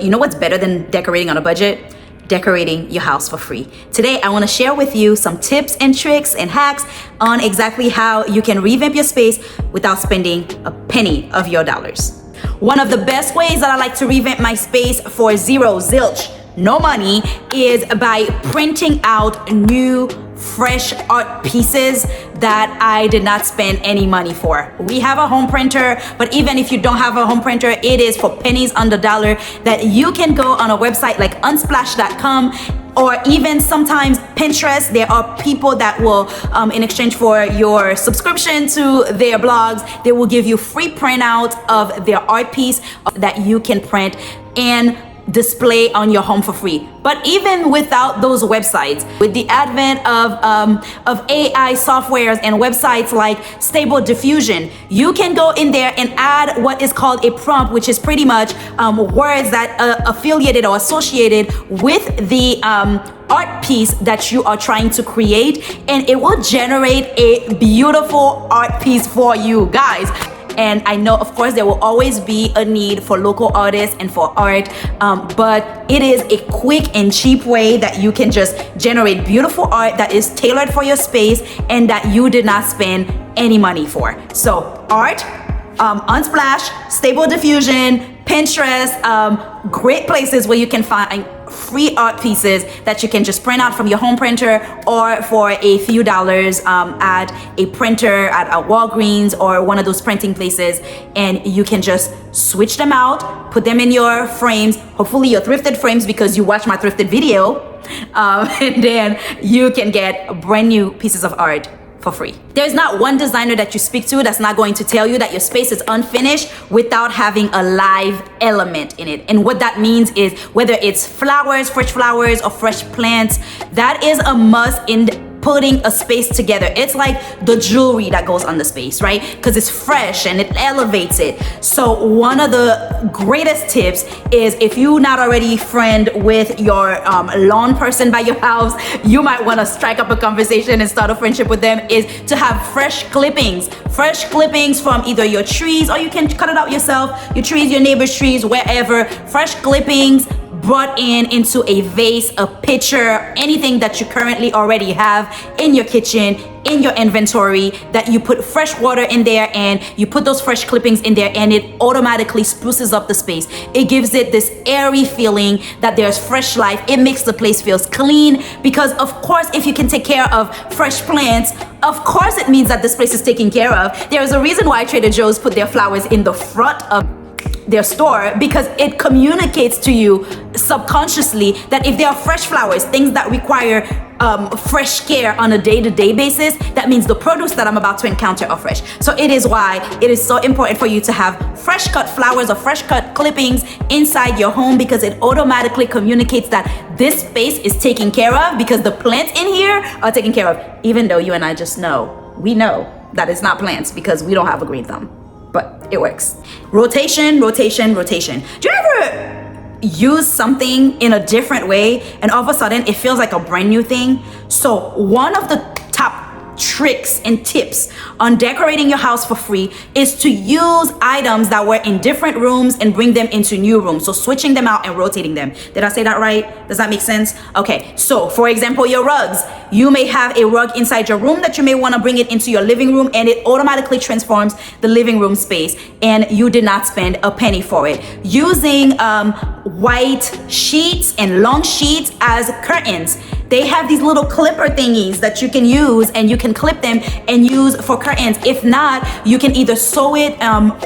You know what's better than decorating on a budget? Decorating your house for free. Today, I want to share with you some tips and tricks and hacks on exactly how you can revamp your space without spending a penny of your dollars. One of the best ways that I like to revamp my space for zilch, no money, is by printing out new fresh art pieces that I did not spend any money for. We have a home printer, but even if you don't have a home printer, it is for pennies on the dollar that you can go on a website like unsplash.com, or even sometimes Pinterest. There are people that will, in exchange for your subscription to their blogs, they will give you free printouts of their art piece that you can print and display on your home for free. But even without those websites, with the advent of AI softwares and websites like Stable Diffusion, you can go in there and add what is called a prompt, which is pretty much words that affiliated or associated with the art piece that you are trying to create, and it will generate a beautiful art piece for you guys. And I know, of course, there will always be a need for local artists and for art, but it is a quick and cheap way that you can just generate beautiful art that is tailored for your space and that you did not spend any money for. So art, Unsplash, Stable Diffusion, Pinterest, great places where you can find free art pieces that you can just print out from your home printer, or for a few dollars at a printer at a Walgreens or one of those printing places, and you can just switch them out, put them in your frames, hopefully your thrifted frames because you watched my thrifted video, and then you can get brand new pieces of art for free. There's not one designer that you speak to that's not going to tell you that your space is unfinished without having a live element in it. And what that means is whether it's flowers, fresh flowers, or fresh plants, that is a must in putting a space together. It's like the jewelry that goes on the space, right? Because it's fresh and it elevates it. So one of the greatest tips is, if you're not already friend with your lawn person by your house, you might want to strike up a conversation and start a friendship with them, is to have fresh clippings from either your trees, or you can cut it out yourself, your trees, your neighbor's trees, wherever. Fresh clippings brought into a vase, a pitcher, anything that you currently already have in your kitchen, in your inventory, that you put fresh water in there and you put those fresh clippings in there, and it automatically spruces up the space. It gives it this airy feeling that there's fresh life. It makes the place feels clean, because of course, if you can take care of fresh plants, of course it means that this place is taken care of. There's a reason why Trader Joe's put their flowers in the front of their store, because it communicates to you subconsciously that if there are fresh flowers, things that require fresh care on a day-to-day basis, that means the produce that I'm about to encounter are fresh. So it is why it is so important for you to have fresh cut flowers or fresh cut clippings inside your home, because it automatically communicates that this space is taken care of, because the plants in here are taken care of, even though you and I just know, we know that it's not plants because we don't have a green thumb. But it works. Rotation. Do you ever use something in a different way and all of a sudden it feels like a brand new thing? So one of the top tricks and tips on decorating your house for free is to use items that were in different rooms and bring them into new rooms. So switching them out and rotating them. Did I say that right? Does that make sense? Okay, so for example, your rugs. You may have a rug inside your room that you may want to bring it into your living room, and it automatically transforms the living room space, and you did not spend a penny for it. Using white sheets and long sheets as curtains. They have these little clipper thingies that you can use, and you can clip them and use for curtains. If not, you can either sew it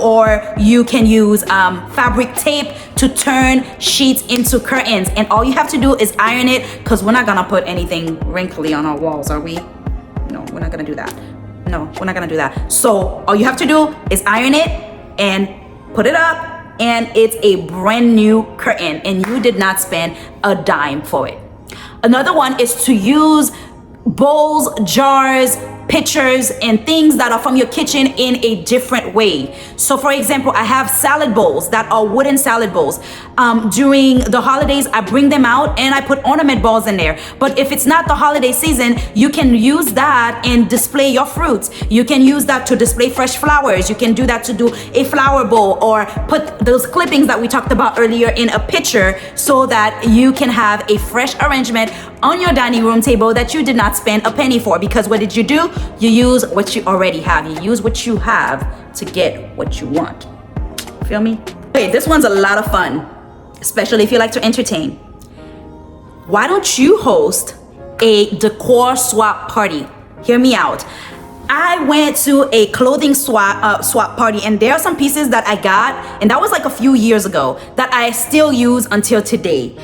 or you can use fabric tape to turn sheets into curtains. And all you have to do is iron it, because we're not gonna put anything wrinkly on our walls, are we? No, we're not gonna do that. No, we're not gonna do that. So all you have to do is iron it and put it up, and it's a brand new curtain, and you did not spend a dime for it. Another one is to use bowls, jars, pictures and things that are from your kitchen in a different way. So for example, I have salad bowls that are wooden salad bowls. During the holidays, I bring them out and I put ornament balls in there. But if it's not the holiday season, you can use that and display your fruits. You can use that to display fresh flowers. You can do that to do a flower bowl, or put those clippings that we talked about earlier in a picture so that you can have a fresh arrangement on your dining room table that you did not spend a penny for. Because what did you do? You use what you already have. You use what you have to get what you want. Feel me? Okay, this one's a lot of fun, especially if you like to entertain. Why don't you host a decor swap party? Hear me out. I went to a clothing swap party, and there are some pieces that I got, and that was like a few years ago, that I still use until today.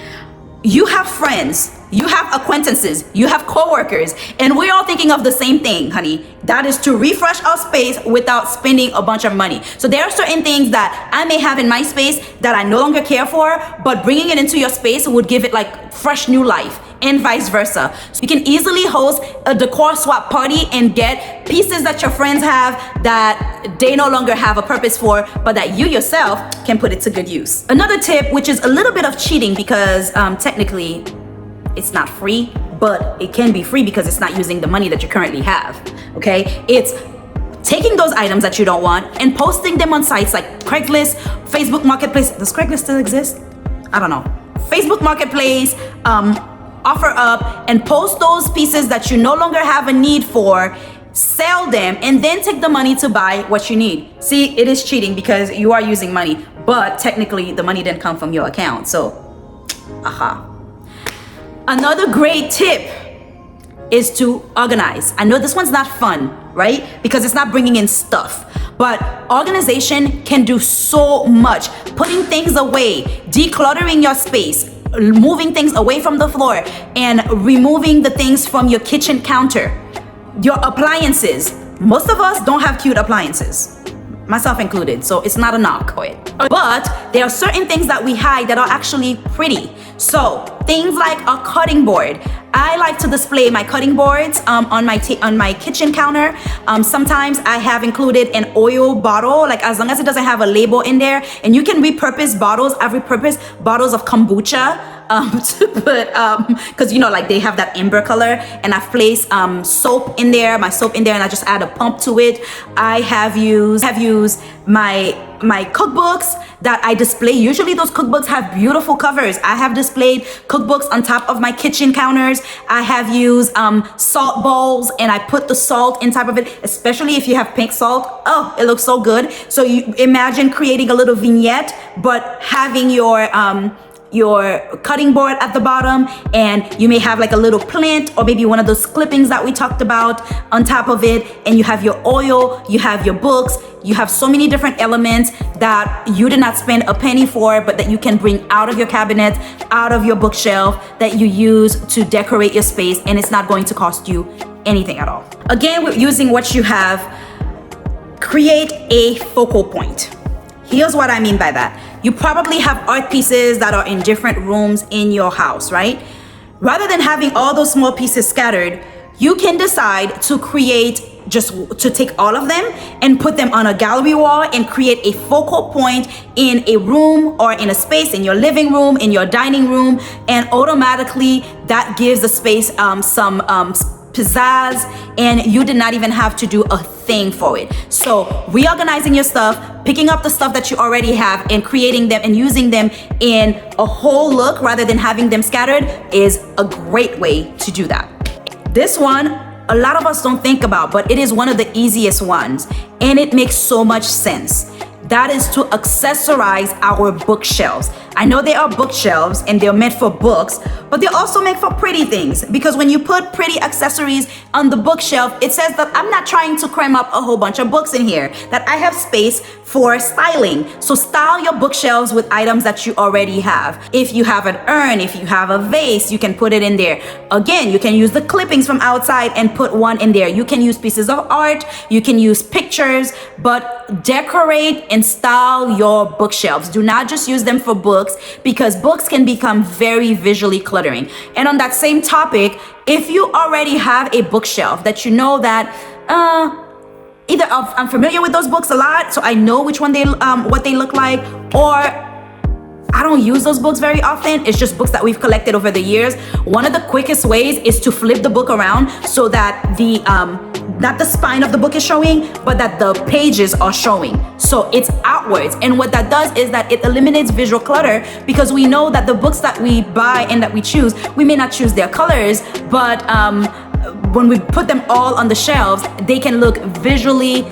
You have friends, you have acquaintances, you have coworkers, and we're all thinking of the same thing, honey. That is to refresh our space without spending a bunch of money. So there are certain things that I may have in my space that I no longer care for, but bringing it into your space would give it like fresh new life, and vice versa. So you can easily host a decor swap party and get pieces that your friends have that they no longer have a purpose for, but that you yourself can put it to good use. Another tip, which is a little bit of cheating because technically it's not free, but it can be free because it's not using the money that you currently have, okay? It's taking those items that you don't want and posting them on sites like Craigslist, Facebook Marketplace. Does Craigslist still exist? I don't know. Facebook Marketplace, OfferUp, and post those pieces that you no longer have a need for, sell them, and then take the money to buy what you need. See, it is cheating because you are using money, but technically the money didn't come from your account. So, aha. Another great tip is to organize. I know this one's not fun, right? Because it's not bringing in stuff. But organization can do so much. Putting things away, decluttering your space, moving things away from the floor, and removing the things from your kitchen counter. Your appliances. Most of us don't have cute appliances, myself included, so it's not a knock for it. But there are certain things that we hide that are actually pretty. So things like a cutting board. I like to display my cutting boards on my kitchen counter. Sometimes I have included an oil bottle, like as long as it doesn't have a label in there, and you can repurpose bottles. I've repurposed bottles of kombucha to put, because you know, like they have that amber color, and I've placed soap in there, my soap in there, and I just add a pump to it. I have used my cookbooks that I display. Usually those cookbooks have beautiful covers. I have displayed cookbooks on top of my kitchen counters. I have used salt bowls, and I put the salt in top of it, especially if you have pink salt. Oh, it looks so good. So you imagine creating a little vignette, but having your cutting board at the bottom, and you may have like a little plant or maybe one of those clippings that we talked about on top of it, and you have your oil, you have your books, you have so many different elements that you did not spend a penny for, but that you can bring out of your cabinet, out of your bookshelf, that you use to decorate your space, and it's not going to cost you anything at all. Again, with using what you have, create a focal point. Here's what I mean by that. You probably have art pieces that are in different rooms in your house, right? Rather than having all those small pieces scattered, you can decide to take all of them and put them on a gallery wall and create a focal point in a room or in a space in your living room, in your dining room, and automatically that gives the space some pizzazz, and you did not even have to do a thing for it. So reorganizing your stuff, picking up the stuff that you already have and creating them and using them in a whole look rather than having them scattered is a great way to do that. This one, a lot of us don't think about, but it is one of the easiest ones, and it makes so much sense. That is to accessorize our bookshelves. I know they are bookshelves and they're meant for books, but they're also meant for pretty things, because when you put pretty accessories on the bookshelf, it says that I'm not trying to cram up a whole bunch of books in here, that I have space for styling. So style your bookshelves with items that you already have. If you have an urn, if you have a vase, you can put it in there. Again, you can use the clippings from outside and put one in there. You can use pieces of art, you can use pictures, but decorate and style your bookshelves. Do not just use them for books, because books can become very visually cluttering. And on that same topic, if you already have a bookshelf that you know that either I'm familiar with those books a lot, so I know which one what they look like, or I don't use those books very often. It's just books that we've collected over the years. One of the quickest ways is to flip the book around so that the not the spine of the book is showing, but that the pages are showing. So it's outwards. And what that does is that it eliminates visual clutter, because we know that the books that we buy and that we choose, we may not choose their colors, but when we put them all on the shelves, they can look visually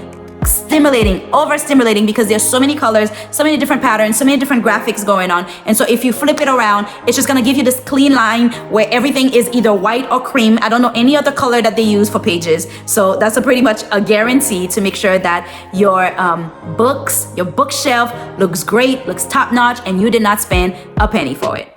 stimulating, overstimulating, because there's so many colors, so many different patterns, so many different graphics going on. And so if you flip it around, it's just gonna give you this clean line where everything is either white or cream. I don't know any other color that they use for pages. So that's pretty much a guarantee to make sure that your books, your bookshelf looks great, looks top notch, and you did not spend a penny for it.